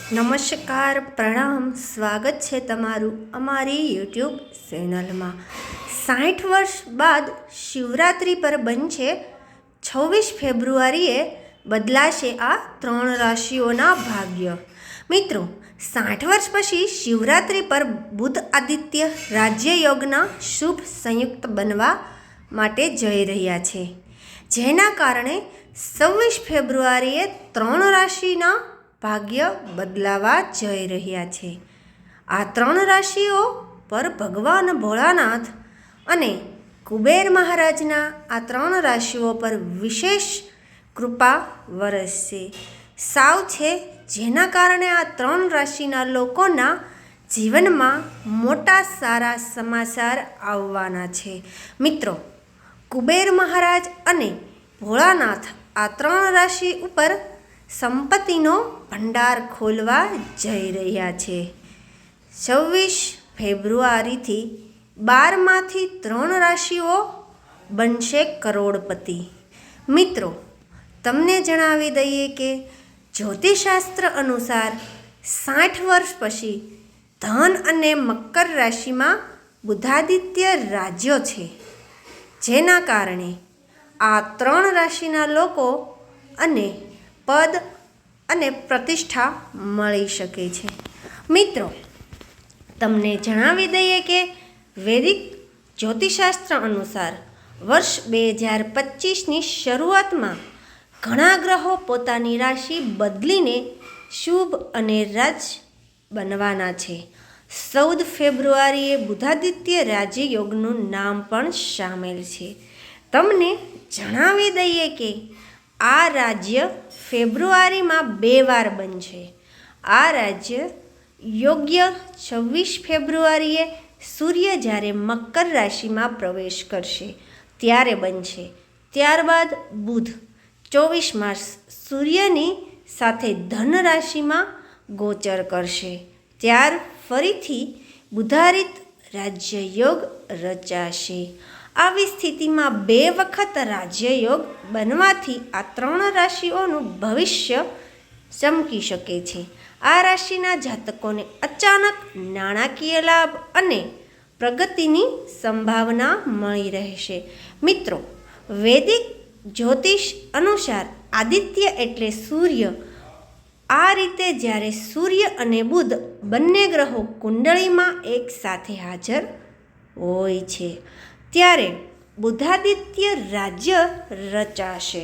નમસ્કાર, પ્રણામ, સ્વાગત છે તમારું અમારી યુટ્યુબ ચેનલમાં। 60 વર્ષ બાદ શિવરાત્રિ પર બનશે 26 ફેબ્રુઆરીએ બદલાશે આ 3 રાશિઓના ભાગ્ય। મિત્રો, 60 વર્ષ પછી શિવરાત્રિ પર બુધ આદિત્ય રાજ્યયોગના શુભ સંયુક્ત બનવા માટે જઈ રહ્યા છે, જેના કારણે 26 ફેબ્રુઆરીએ 3 રાશિના ભાગ્ય બદલાવા જઈ રહ્યા છે। આ 3 રાશિઓ પર ભગવાન ભોળાનાથ અને કુબેર મહારાજના આ 3 રાશિઓ પર વિશેષ કૃપા વરસશે સાવ છે, જેના કારણે આ 3 રાશિના લોકોના જીવનમાં મોટા સારા સમાચાર આવવાના છે। મિત્રો, કુબેર મહારાજ અને ભોળાનાથ આ 3 રાશિ ઉપર સંપત્તિનો ભંડાર ખોલવા જઈ રહ્યા છે। 26 ફેબ્રુઆરીથી 12માંથી 3 રાશિઓ બનશે કરોડપતિ। મિત્રો, તમને જણાવી દઈએ કે જ્યોતિષશાસ્ત્ર અનુસાર 60 વર્ષ પછી ધન અને મકર રાશિમાં બુધાદિત્ય રાજ્યો છે, જેના કારણે આ 3 રાશિના લોકો અને પદ અને પ્રતિષ્ઠા મળી શકે છે। મિત્રો, તમને જણાવી દઈએ કે વૈદિક જ્યોતિષશાસ્ત્ર અનુસાર વર્ષ 2025ની શરૂઆતમાં ઘણા ગ્રહો પોતાની રાશિ બદલીને શુભ અને રાજ બનવાના છે। 14 ફેબ્રુઆરીએ બુધાદિત્ય રાજ્યયોગનું નામ પણ સામેલ છે। તમને જણાવી દઈએ કે આ રાજ્ય ફેબ્રુઆરીમાં 2 વાર બનશે। આ રાજ્ય યોગ્ય 26 ફેબ્રુઆરીએ સૂર્ય જ્યારે મકર રાશિમાં પ્રવેશ કરશે ત્યારે બનશે। ત્યારબાદ બુધ 24 માર્ચ સૂર્યની સાથે ધન રાશિમાં ગોચર કરશે, ત્યાર ફરીથી બુધાદિત રાજ્યયોગ રચાશે। આવી સ્થિતિમાં 2 વખત રાજ્યયોગ બનવાથી આ 3 રાશિઓનું ભવિષ્ય ચમકી શકે છે। આ રાશિના જાતકોને અચાનક નાણાકીય લાભ અને પ્રગતિની સંભાવના મળી રહેશે। મિત્રો, વૈદિક જ્યોતિષ અનુસાર આદિત્ય એટલે સૂર્ય। આ રીતે જ્યારે સૂર્ય અને બુધ બંને ગ્રહો કુંડળીમાં એક સાથે હાજર હોય છે, ત્યારે બુધાદિત્ય રાજ્ય રચાશે।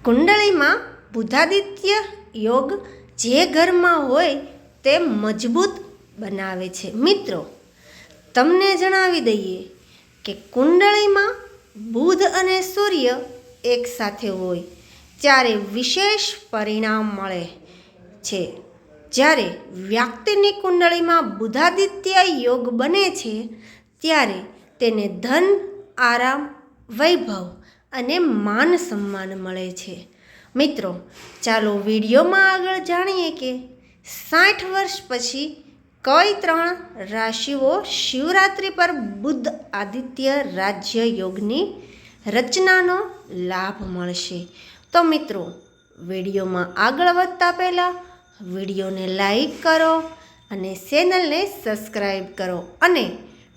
કુંડળીમાં બુધાદિત્ય યોગ જે ઘરમાં હોય તે મજબૂત બનાવે છે। મિત્રો, તમને જણાવી દઈએ કે કુંડળીમાં બુધ અને સૂર્ય એક સાથે હોય ત્યારે વિશેષ પરિણામ મળે છે। જ્યારે વ્યક્તિની કુંડળીમાં બુધાદિત્ય યોગ બને છે ત્યારે તેને ધન, આરામ, વૈભવ અને માન સન્માન મળે છે। મિત્રો, ચાલો વિડીયોમાં આગળ જાણીએ કે 60 વર્ષ પછી કઈ 3 રાશિઓ શિવરાત્રિ પર બુધ આદિત્ય રાજ્ય યોગની રચનાનો લાભ મળશે। તો મિત્રો, વિડીયોમાં આગળ વધતા પહેલાં વિડીયોને લાઈક કરો અને ચેનલને સબસ્ક્રાઈબ કરો અને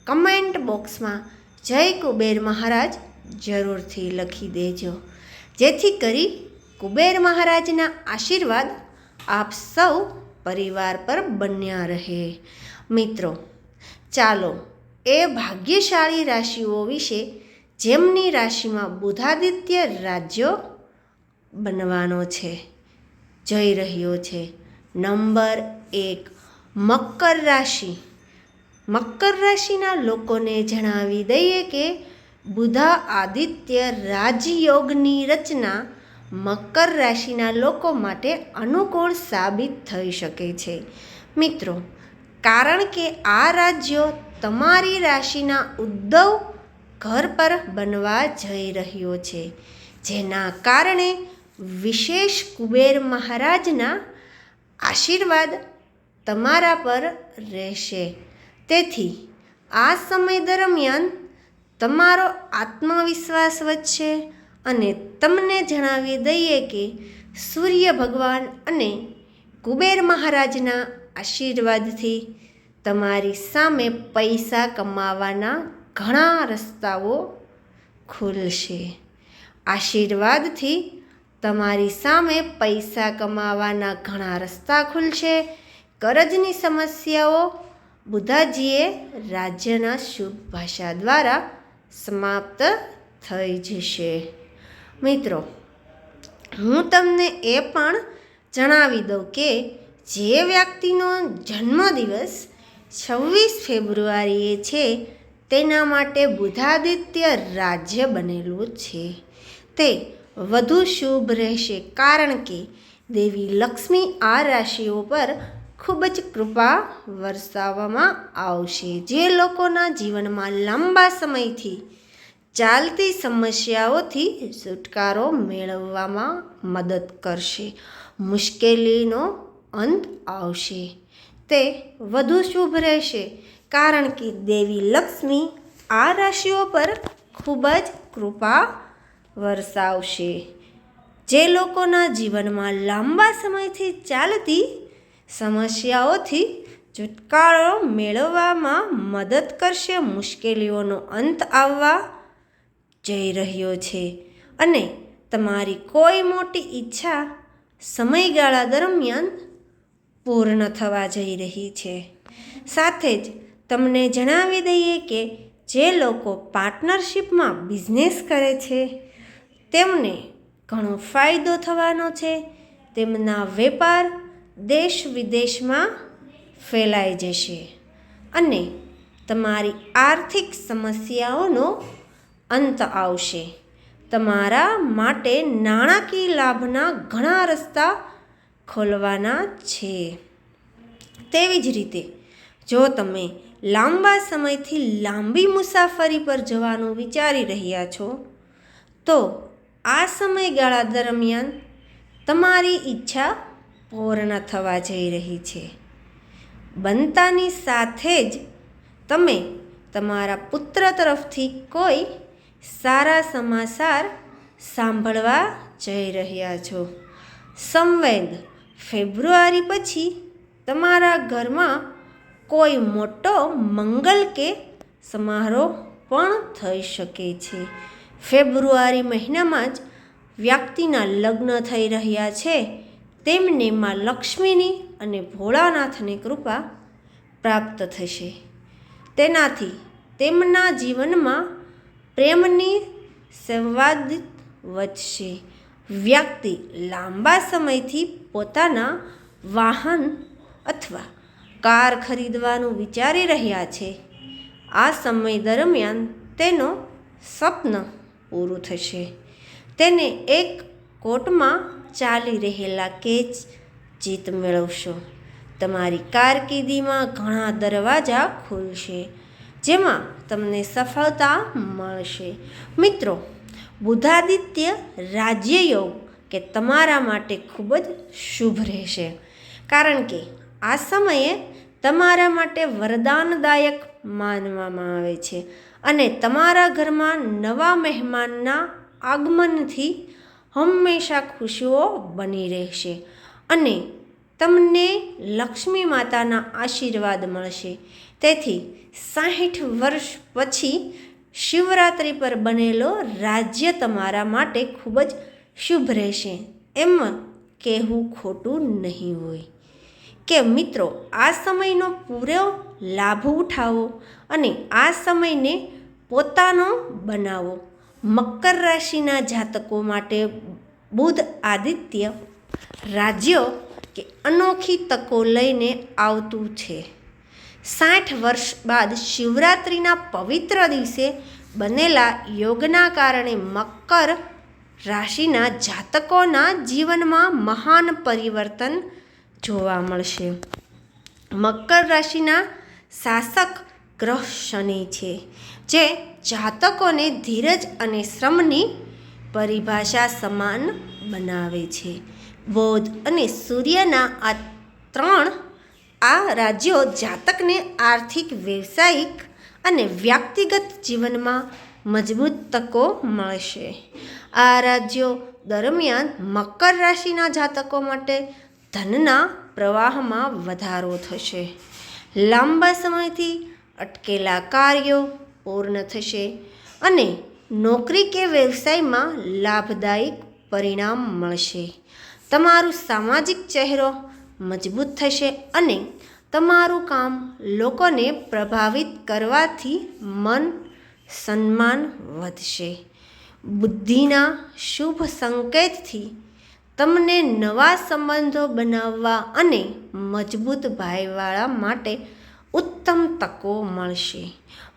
કમેન્ટ બોક્સમાં જય કુબેર મહારાજ જરૂરથી લખી દેજો, જેથી કરી કુબેર મહારાજના આશીર્વાદ આપ સૌ પરિવાર પર બન્યા રહે। મિત્રો, ચાલો એ ભાગ્યશાળી રાશિઓ વિશે જેમની રાશિમાં બુધાદિત્ય રાજ્યો બનવાનો છે, જઈ રહ્યો છે। નંબર 1, મકર રાશિ। મકર રાશિના લોકોને જણાવી દઈએ કે બુધા આદિત્ય રાજયોગની રચના મકર રાશિના લોકો માટે અનુકૂળ સાબિત થઈ શકે છે। મિત્રો, કારણ કે આ રાજ્યો તમારી રાશિના ઉદ્ભવ ઘર પર બનવા જઈ રહ્યો છે, જેના કારણે વિશેષ કુબેર મહારાજના આશીર્વાદ તમારા પર રહેશે। તેથી આ સમય દરમિયાન તમારો આત્મવિશ્વાસ વધશે અને તમને જણાવી દઈએ કે સૂર્ય ભગવાન અને કુબેર મહારાજના આશીર્વાદથી તમારી સામે પૈસા કમાવાના ઘણા રસ્તાઓ ખુલશે. આશીર્વાદથી તમારી સામે પૈસા કમાવાના ઘણા રસ્તા ખુલશે. કરજની સમસ્યાઓ બુધાજીએ રાજ્યના શુભ ભાષા દ્વારા સમાપ્ત થઈ જશે. મિત્રો, હું તમને એ પણ જણાવી દઉં કે જે વ્યક્તિનો જન્મદિવસ 26 ફેબ્રુઆરીએ છે તેના માટે બુધાદિત્ય રાજ્ય બનેલું છે તે વધુ શુભ રહેશે, કારણ કે દેવી લક્ષ્મી આ રાશિઓ પર ખૂબ જ કૃપા વરસાવવામાં આવશે, જે લોકોના જીવનમાં લાંબા સમયથી ચાલતી સમસ્યાઓથી છુટકારો મેળવવામાં મદદ કરશે. મુશ્કેલીનો અંત આવશે. તે વધુ શુભ રહેશે, કારણ કે દેવી લક્ષ્મી આ રાશિઓ પર ખૂબ જ કૃપા વરસાવશે. જે લોકોના જીવનમાં લાંબા સમયથી ચાલતી સમસ્યાઓથી છુટકારો મેળવવામાં મદદ કરશે. મુશ્કેલીઓનો અંત આવવા જઈ રહ્યો છે અને તમારી કોઈ મોટી ઈચ્છા સમયગાળા દરમિયાન પૂર્ણ થવા જઈ રહી છે. સાથે જ તમને જણાવી દઈએ કે જે લોકો પાર્ટનરશિપમાં બિઝનેસ કરે છે તેમને ઘણો ફાયદો થવાનો છે. તેમના વેપાર દેશ વિદેશમાં ફેલાઈ જશે અને તમારી આર્થિક સમસ્યાઓનો અંત આવશે. તમારા માટે નાણાકીય લાભના ઘણા રસ્તા ખોલવાના છે. તેવી જ રીતે જો તમે લાંબા સમયથી લાંબી મુસાફરી પર જવાનું વિચારી રહ્યા છો તો આ સમયગાળા દરમિયાન તમારી ઈચ્છા પૂર્ણ થવા જઈ રહી છે. બનતાની સાથે જ તમે તમારા પુત્ર તરફથી કોઈ સારા સમાચાર સાંભળવા જઈ રહ્યા છો. સંવેદ ફેબ્રુઆરી પછી તમારા ઘરમાં કોઈ મોટો મંગલ કે સમારોહ પણ થઈ શકે છે. ફેબ્રુઆરી મહિનામાં જ વ્યક્તિના લગ્ન થઈ રહ્યા છે તેમને માં લક્ષ્મીની અને ભોળાનાથની કૃપા પ્રાપ્ત થશે. તેનાથી તેમના જીવનમાં પ્રેમની સંવાદ વધશે. વ્યક્તિ લાંબા સમયથી પોતાના વાહન અથવા કાર ખરીદવાનું વિચારી રહ્યા છે. આ સમય દરમિયાન તેનો સ્વપ્ન પૂરું થશે. તેને એક કોર્ટમાં ચાલી રહેલા કેસ જીત મેળવશો. તમારી કારકિર્દીમાં ઘણા દરવાજા ખુલશે જેમાં તમને સફળતા મળશે. મિત્રો, બુધાદિત્ય રાજ્યયોગ કે તમારા માટે ખૂબ જ શુભ રહેશે, કારણ કે આ સમયે તમારા માટે વરદાનદાયક માનવામાં આવે છે અને તમારા ઘરમાં નવા મહેમાનના આગમનથી હંમેશા ખુશીઓ બની રહેશે અને તમને લક્ષ્મી માતાના આશીર્વાદ મળશે. તેથી 60 વર્ષ પછી શિવરાત્રિ પર બનેલો રાજ્ય તમારા માટે ખૂબ જ શુભ રહેશે એમ કહેવું ખોટું નહીં હોય. કે મિત્રો, આ સમયનો પૂરો લાભ ઉઠાવો અને આ સમયને પોતાનો બનાવો. મકર રાશિના જાતકો માટે બુધ આદિત્ય રાજ્યો કે અનોખી તકો લઈને આવતું છે. 60 વર્ષ બાદ શિવરાત્રિના પવિત્ર દિવસે બનેલા યોગના કારણે મકર રાશિના જાતકોના જીવનમાં મહાન પરિવર્તન જોવા મળશે. મકર રાશિના શાસક ગ્રહ શનિ છે, જે જાતકોને ધીરજ અને શ્રમની પરિભાષા સમાન બનાવે છે. બુધ અને સૂર્યના આ 3 રાજ્યો જાતકને આર્થિક, વ્યવસાયિક અને વ્યક્તિગત જીવનમાં મજબૂત તકો મળશે. આ રાજ્યો દરમિયાન મકર રાશિના જાતકો માટે ધનના પ્રવાહમાં વધારો થશે. લાંબા સમયથી અટકેલા કાર્યો પૂર્ણ થશે અને નોકરી કે વ્યવસાયમાં લાભદાયક પરિણામ મળશે. તમારું સામાજિક ચહેરો મજબૂત થશે અને તમારું કામ લોકોને પ્રભાવિત કરવાથી મન સન્માન વધશે. બુદ્ધિના શુભ સંકેતથી તમને નવા સંબંધો બનાવવા અને મજબૂત ભાઈવાળા માટે ઉત્તમ તકો મળશે.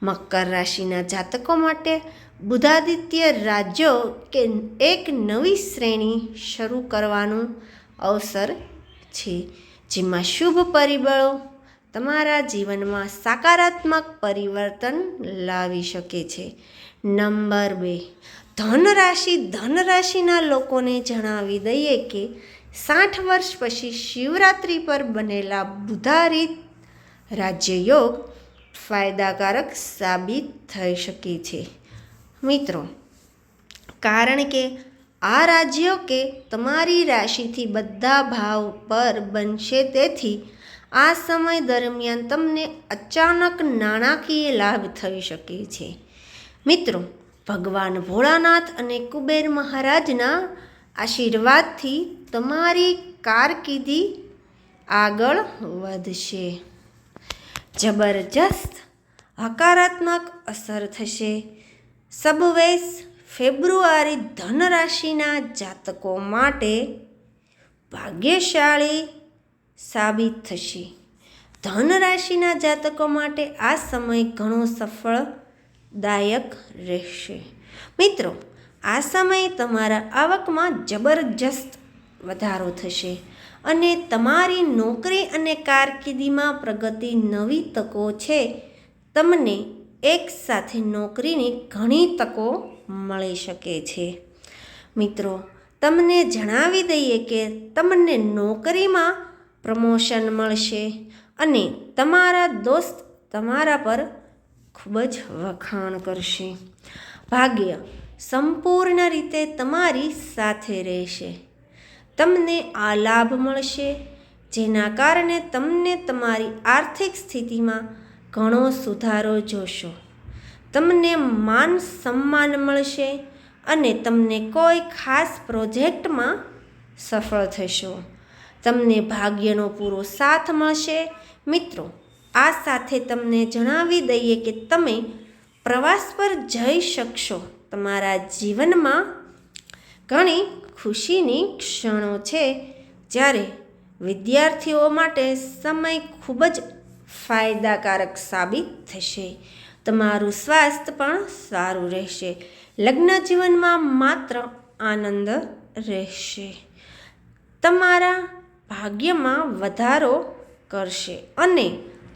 મકર રાશિના જાતકો માટે બુધાદિત્ય રાજ્યો કે એક નવી શ્રેણી શરૂ કરવાનું અવસર છે, જેમાં શુભ પરિબળો તમારા જીવનમાં સકારાત્મક પરિવર્તન લાવી શકે છે. નંબર 2, ધનરાશિના લોકોને જણાવી દઈએ કે 60 વર્ષ પછી શિવરાત્રિ પર બનેલા બુધાદિત્ય રાજ્યયોગ ફાયદાકારક સાબિત થઈ શકે છે. મિત્રો, કારણ કે આ રાજ્યો કે તમારી રાશિથી બધા ભાવ પર બનશે, તેથી આ સમય દરમિયાન તમને અચાનક નાણાકીય લાભ થઈ શકે છે. મિત્રો, ભગવાન ભોળાનાથ અને કુબેર મહારાજના આશીર્વાદથી તમારી કારકિર્દી આગળ વધશે. જબરજસ્ત હકારાત્મક અસર થશે. 27 ફેબ્રુઆરી ધનરાશિના જાતકો માટે ભાગ્યશાળી સાબિત થશે. ધનરાશિના જાતકો માટે આ સમય ઘણો સફળદાયક રહેશે. મિત્રો, આ સમયે તમારા આવકમાં જબરજસ્ત વધારો થશે અને તમારી નોકરી અને કારકિર્દીમાં પ્રગતિ. નવી તકો છે. તમને એક સાથે નોકરીની ઘણી તકો મળી શકે છે. મિત્રો, તમને જણાવી દઈએ કે તમને નોકરીમાં પ્રમોશન મળશે અને તમારા દોસ્ત તમારા પર ખૂબ જ વખાણ કરશે. ભાગ્ય સંપૂર્ણ રીતે તમારી સાથે રહેશે. તમને આ લાભ મળશે, જેના કારણે તમને તમારી આર્થિક સ્થિતિમાં ઘણો સુધારો જોશો. તમને માન સન્માન મળશે અને તમને કોઈ ખાસ પ્રોજેક્ટમાં સફળ થશો. તમને ભાગ્યનો પૂરો સાથ મળશે. મિત્રો, આ સાથે તમને જણાવી દઈએ કે તમે પ્રવાસ પર જઈ શકશો. તમારા જીવનમાં ઘણી ખુશીની ક્ષણો છે. જ્યારે વિદ્યાર્થીઓ માટે સમય ખૂબ જ ફાયદાકારક સાબિત થશે. તમારું સ્વાસ્થ્ય પણ સારું રહેશે. લગ્ન જીવનમાં માત્ર આનંદ રહેશે. તમારા ભાગ્યમાં વધારો કરશે અને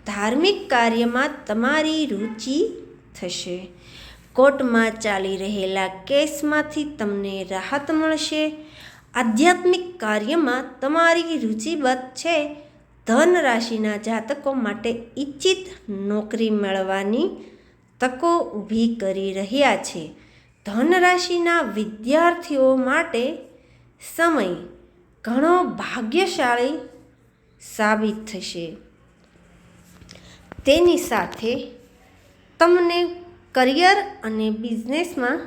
ધાર્મિક કાર્યમાં તમારી રુચિ થશે. કોર્ટમાં ચાલી રહેલા કેસમાંથી તમને રાહત મળશે. આધ્યાત્મિક કાર્યમાં તમારી રુચિબદ્ધ છે. ધન રાશિના જાતકો માટે ઇચ્છિત નોકરી મેળવવાની તકો ઊભી કરી રહ્યા છે. ધન રાશિના વિદ્યાર્થીઓ માટે સમય ઘણો ભાગ્યશાળી સાબિત થશે. તેની સાથે તમને કરિયર અને બિઝનેસમાં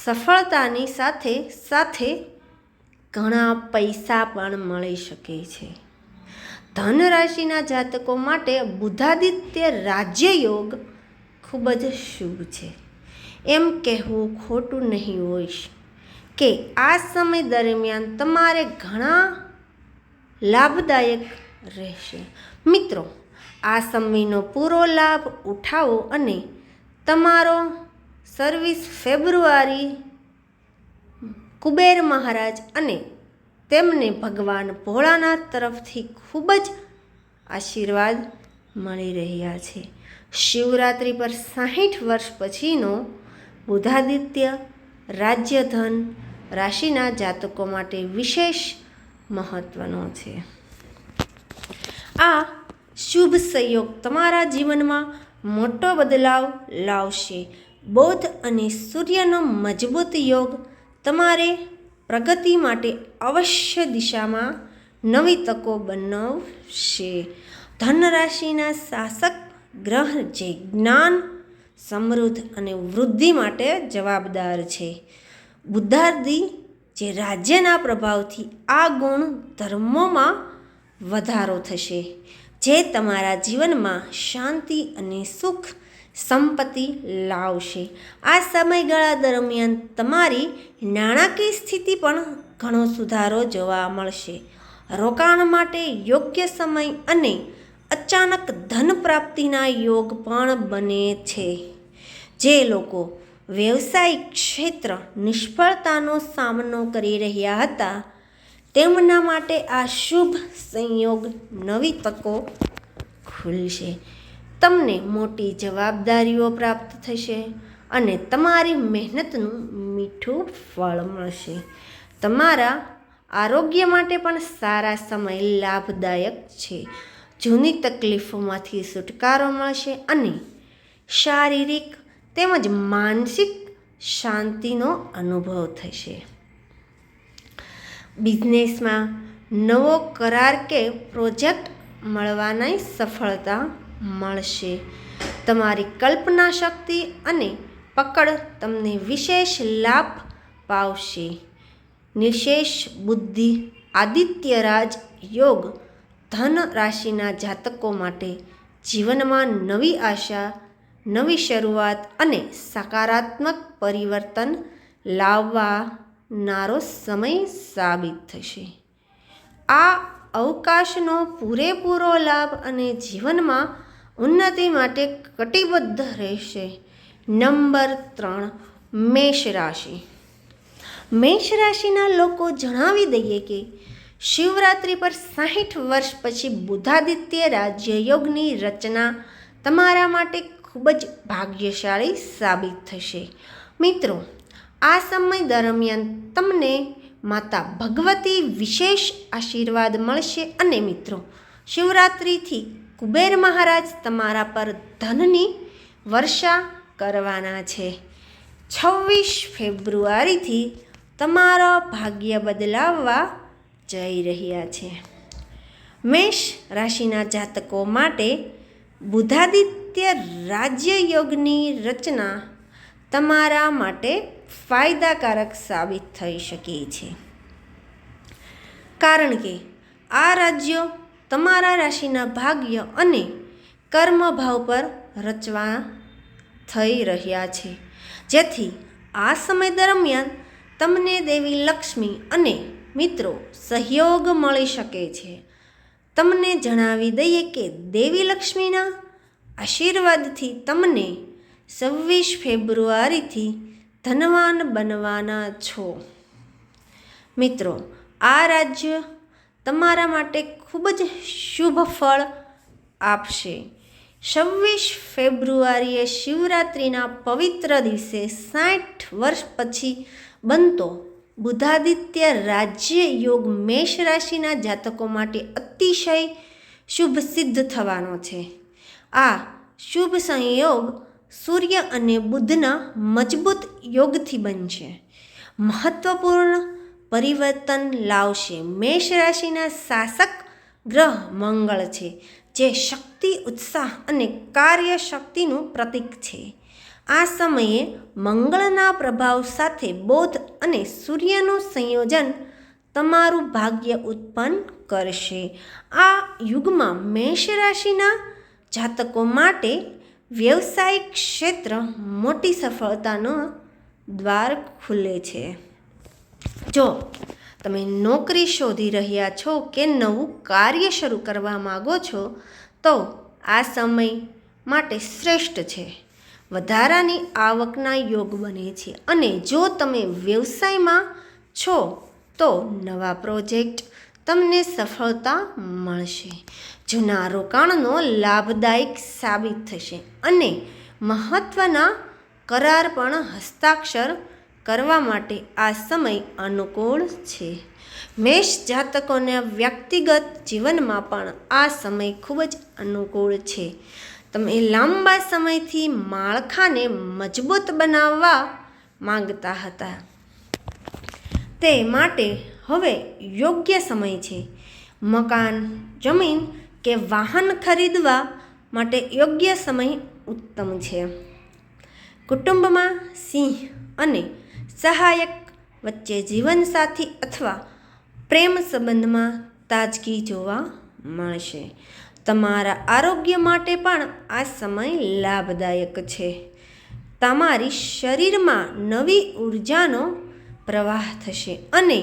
સફળતાની સાથે સાથે ઘણા પૈસા પણ મળી શકે છે. ધન રાશિના જાતકો માટે બુધાદિત્ય રાજ્યયોગ ખૂબ જ શુભ છે. એમ કહેવું ખોટું નહીં હોય કે આ સમય દરમિયાન તમારે ઘણા લાભદાયક રહેશે. મિત્રો, આ સમયનો પૂરો લાભ ઉઠાવો અને તમારો 26 ફેબ્રુઆરી કુબેર મહારાજ અને તેમને ભગવાન ભોળાનાથ તરફથી ખૂબ જ આશીર્વાદ મળી રહ્યા છે. શિવરાત્રિ પર 60 વર્ષ પછીનો બુધાદિત્ય રાજ્ય ધન રાશિના જાતકો માટે વિશેષ મહત્વનો છે. આ શુભ સંયોગ તમારા જીવનમાં મોટો બદલાવ લાવશે. બુધ અને સૂર્યનો મજબૂત યોગ તમારે પ્રગતિ માટે અવશ્ય દિશામાં નવી તકો બનાવશે. ધન રાશિના શાસક ગ્રહ જે જ્ઞાન, સમૃદ્ધ અને વૃદ્ધિ માટે જવાબદાર છે. બુદ્ધાદિ જે રાજ્યના પ્રભાવથી આ ગુણ ધર્મોમાં વધારો થશે, જે તમારા જીવનમાં શાંતિ અને સુખ સંપત્તિ લાવશે. આ સમયગાળા દરમિયાન તમારી નાણાકીય સ્થિતિ પણ ઘણો સુધારો જોવા મળશે. રોકાણ માટે યોગ્ય સમય અને અચાનક ધન પ્રાપ્તિના યોગ પણ બને છે. જે લોકો વ્યવસાયિક ક્ષેત્ર નિષ્ફળતાનો સામનો કરી રહ્યા હતા, તેમના માટે આ શુભ સંયોગ નવી તકો ખુલશે. તમને મોટી જવાબદારીઓ પ્રાપ્ત થશે અને તમારી મહેનતનું મીઠું ફળ મળશે. તમારા આરોગ્ય માટે પણ સારા સમય લાભદાયક છે. જૂની તકલીફોમાંથી છુટકારો મળશે અને શારીરિક તેમજ માનસિક શાંતિનો અનુભવ થશે. બિઝનેસમાં નવો કરાર કે પ્રોજેક્ટ મળવાની સફળતા મળશે. તમારી કલ્પના શક્તિ અને પકડ તમને વિશેષ લાભ પાવશે. નિશેષ બુદ્ધિ આદિત્યરાજ યોગ ધન રાશિના જાતકો માટે જીવનમાં નવી આશા, નવી શરૂઆત અને સકારાત્મક પરિવર્તન લાવનારો સમય સાબિત થશે. આ અવકાશનો પૂરેપૂરો લાભ અને જીવનમાં ઉન્નતિ માટે કટિબદ્ધ રહેશે. નંબર 3, મેષ રાશિ. મેષ રાશિના લોકો જણાવી દઈએ કે શિવરાત્રિ પર 60 વર્ષ પછી બુધાદિત્ય રાજ્યયોગની રચના તમારા માટે ખૂબ જ ભાગ્યશાળી સાબિત થશે. મિત્રો, આ સમય દરમિયાન તમને માતા ભગવતી વિશેષ આશીર્વાદ મળશે અને મિત્રો, શિવરાત્રિથી કુબેર મહારાજ તમારા પર ધનની વર્ષા કરવાના છે. 26 ફેબ્રુઆરીથી તમારો ભાગ્ય બદલાવવા જઈ રહ્યા છે. મેષ રાશિના જાતકો માટે બુધાદિત્ય રાજ્યયોગની રચના તમારા માટે ફાયદાકારક સાબિત થઈ શકે છે. કારણ કે આ રાજ્યો તમારા રાશિના ભાગ્ય અને કર્મ ભાવ પર રચવા થઈ રહ્યા છે, જેથી આ સમય દરમિયાન તમને દેવી લક્ષ્મી અને મિત્રો સહયોગ મળી શકે છે. તમને જણાવી દઈએ કે દેવી લક્ષ્મીના આશીર્વાદથી તમને 26 ફેબ્રુઆરીથી ધનવાન બનવાના છો. મિત્રો, આ રાજ્ય તમારા માટે ખૂબ જ શુભ ફળ આપશે. 26 ફેબ્રુઆરીએ શિવરાત્રિના પવિત્ર દિવસે 60 વર્ષ પછી બનતો બુધાદિત્ય રાજ્ય યોગ મેષ રાશિના જાતકો માટે અતિશય શુભ સિદ્ધ થવાનો છે. આ શુભ સંયોગ સૂર્ય અને બુધના મજબૂત યોગથી બનશે. મહત્વપૂર્ણ પરિવર્તન લાવશે. મેષ રાશિના શાસક ગ્રહ મંગળ છે, જે શક્તિ, ઉત્સાહ અને કાર્યશક્તિનું પ્રતીક છે. આ સમયે મંગળના પ્રભાવ સાથે બુધ અને સૂર્યનું સંયોજન તમારું ભાગ્ય ઉત્પન્ન કરશે. આ યુગમાં મેષ રાશિના જાતકો માટે વ્યવસાયિક ક્ષેત્ર મોટી સફળતાનો દ્વાર ખુલે છે. જો તમે નોકરી શોધી રહ્યા છો કે નવું કાર્ય શરૂ કરવા માગો છો, તો આ સમય માટે શ્રેષ્ઠ છે. વધારાની આવકના યોગ બને છે અને જો તમે વ્યવસાયમાં છો તો નવા પ્રોજેક્ટ તમને સફળતા મળશે. જૂના રોકાણનો લાભદાયક સાબિત થશે અને મહત્ત્વના કરાર પણ હસ્તાક્ષર કરવા માટે આ સમય અનુકૂળ છે. મેષ જાતકોને વ્યક્તિગત જીવનમાં પણ આ સમય ખૂબ જ અનુકૂળ છે. તમે લાંબા સમયથી માળખાને મજબૂત બનાવવા માંગતા હતા, તે માટે હવે યોગ્ય સમય છે. મકાન, જમીન કે વાહન ખરીદવા માટે યોગ્ય સમય ઉત્તમ છે. કુટુંબમાં સિંહ અને સહાયક વચ્ચે જીવનસાથી અથવા પ્રેમ સંબંધમાં તાજગી જોવા મળશે. તમારા આરોગ્ય માટે પણ આ સમય લાભદાયક છે. તમારી શરીરમાં નવી ઉર્જાનો પ્રવાહ થશે અને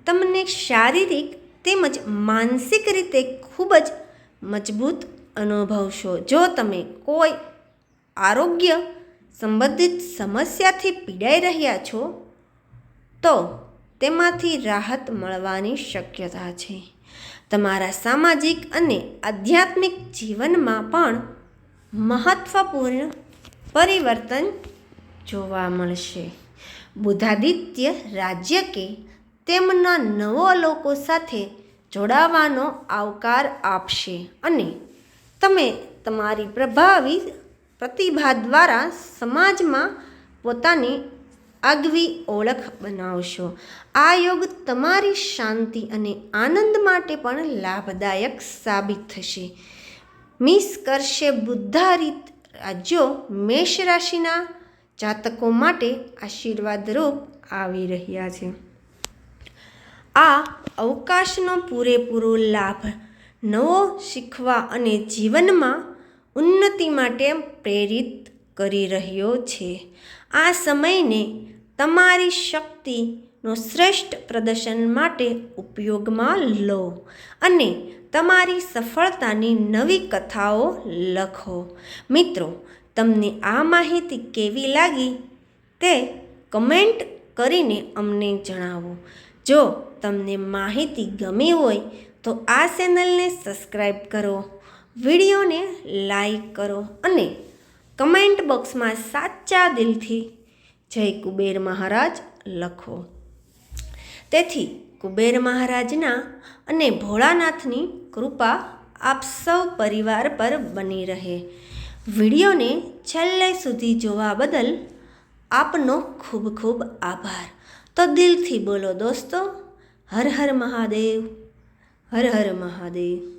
તમને શારીરિક તેમજ માનસિક રીતે ખૂબ જ મજબૂત અનુભવશો. જો તમે કોઈ આરોગ્ય સંબંધિત સમસ્યાથી પીડાઈ રહ્યા છો તો તેમાંથી રાહત મળવાની શક્યતા છે. તમારા સામાજિક અને આધ્યાત્મિક જીવનમાં પણ મહત્વપૂર્ણ પરિવર્તન જોવા મળશે. બુધાદિત્ય રાજ્ય કે તેમના નવા લોકો સાથે જોડાવાનો આવકાર આપશે અને તમે તમારી પ્રભાવી પ્રતિભા દ્વારા સમાજમાં પોતાની આગવી ઓળખ બનાવશો. આ યોગ તમારી શાંતિ અને આનંદ માટે પણ લાભદાયક સાબિત થશે. મિસ કરશે બુધાદિત્ય રાજ્યો મેષ રાશિના જાતકો માટે આશીર્વાદરૂપ આવી રહ્યા છે. આ અવકાશનો પૂરેપૂરો લાભ નવો શીખવા અને જીવનમાં ઉન્નતિ માટે પ્રેરિત કરી રહ્યો છે. આ સમયને તમારી શક્તિનો શ્રેષ્ઠ પ્રદર્શન માટે ઉપયોગમાં લો અને તમારી સફળતાની નવી કથાઓ લખો. મિત્રો, તમને આ માહિતી કેવી લાગી તે કમેન્ટ કરીને અમને જણાવો. જો તમને માહિતી ગમી હોય તો આ ચેનલને સબસ્ક્રાઈબ કરો, વિડીયોને લાઈક કરો અને કમેન્ટ બોક્સમાં સાચા દિલથી જય કુબેર મહારાજ લખો. તેથી કુબેર મહારાજના અને ભોળાનાથની કૃપા આપ સૌ પરિવાર પર બની રહે. વિડીયોને છેલ્લે સુધી જોવા બદલ આપનો ખૂબ ખૂબ આભાર. તો દિલથી બોલો દોસ્તો, હર હર મહાદેવ, હર હર મહાદેવ.